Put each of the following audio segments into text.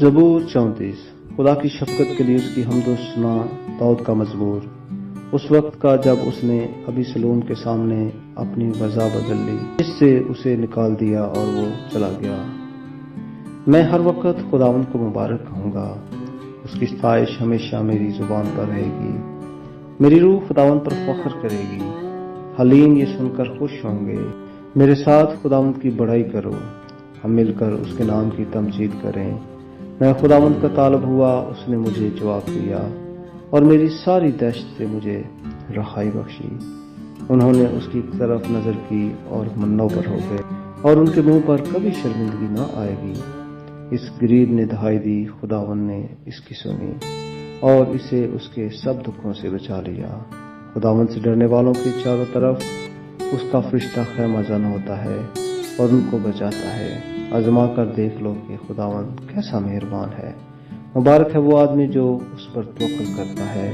ज़बूर 34। खुदा की शफ़क़त के लिए उसकी हम्द व सना। दाऊद का मज़मूर। उस वक्त का जब उसने अबीसलोम के सामने अपनी वज़ा बदल ली, जिससे उसे निकाल दिया और वो चला गया। मैं हर वक्त खुदावंद को मुबारक कहूँगा, उसकी सताइश हमेशा मेरी ज़ुबान पर रहेगी। मेरी रूह खुदावंद पर फख्र करेगी, हलीम ये सुनकर खुश होंगे। मेरे साथ खुदावंद की बड़ाई करो, हम मिलकर उसके नाम की तमजीद करें। मैं खुदावंद का तालब हुआ, उसने मुझे जवाब दिया और मेरी सारी दहशत से मुझे रहाई बख्शी। उन्होंने उसकी तरफ नजर की और मन्नों पर हो गए, और उनके मुंह पर कभी शर्मिंदगी न आएगी। इस गरीब ने दहाई दी, खुदावंद ने इसकी सुनी और इसे उसके सब दुखों से बचा लिया। खुदावंद से डरने वालों के चारों तरफ उसका फरिश्ता खैमा जन होता है और उनको बचाता है। आजमा कर देख लो कि खुदावंद कैसा मेहरबान है। मुबारक है वो आदमी जो उस पर तवक्कुल करता है।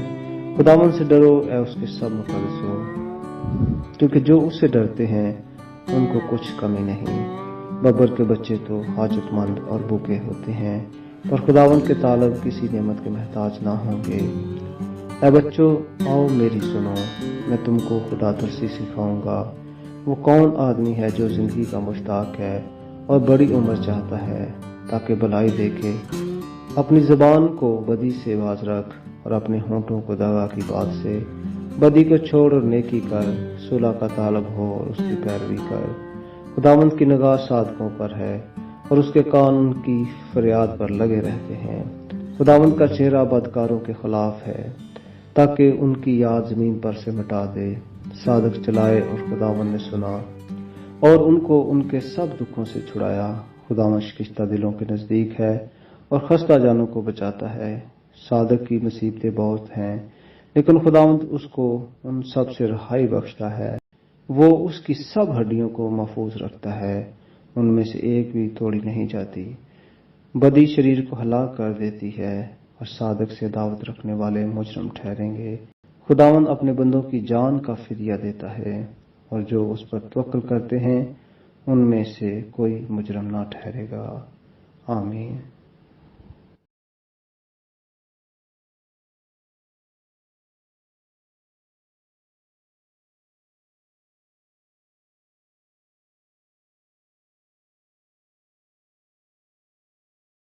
खुदावंद से डरो ऐ उसके सब मुक़द्दसों, क्योंकि जो उससे डरते हैं उनको कुछ कमी नहीं। बब्बर के बच्चे तो हाजतमंद और भूखे होते हैं, पर खुदावंद के तालब किसी नेमत के महताज ना होंगे। ऐ बच्चों, आओ मेरी सुनो, मैं तुमको खुदा तरसी सिखाऊंगा। वो कौन आदमी है जो जिंदगी का मुश्ताक है और बड़ी उम्र चाहता है, ताकि भलाई देखे। अपनी ज़बान को बदी से बाज रख और अपने होंठों को दगा की बात से। बदी को छोड़ और नेकी कर, सुलह का तालब हो और उसकी पैरवी कर। खुदावंद की निगाह साधकों पर है और उसके कान उनकी फरियाद पर लगे रहते हैं। खुदावंद का चेहरा बदकारों के खिलाफ है, ताकि उनकी याद जमीन पर से मिटा दे। साधक चलाए और खुदावंद ने सुना और उनको उनके सब दुखों से छुड़ाया। खुदावंद शिकस्ता दिलों के नजदीक है और खस्ता जानों को बचाता है। साधक की मुसीबतें बहुत हैं, लेकिन खुदावंद उसको उन सब से रहाई बख्शता है। वो उसकी सब हड्डियों को महफूज रखता है, उनमें से एक भी तोड़ी नहीं जाती। बदी शरीर को हलाक कर देती है और साधक से दावत रखने वाले मुजरम ठहरेंगे। खुदावंद अपने बंदों की जान का फिदिया देता है, और जो उस पर तवक्कुल करते हैं उनमें से कोई मुजरम ना ठहरेगा। आमीन।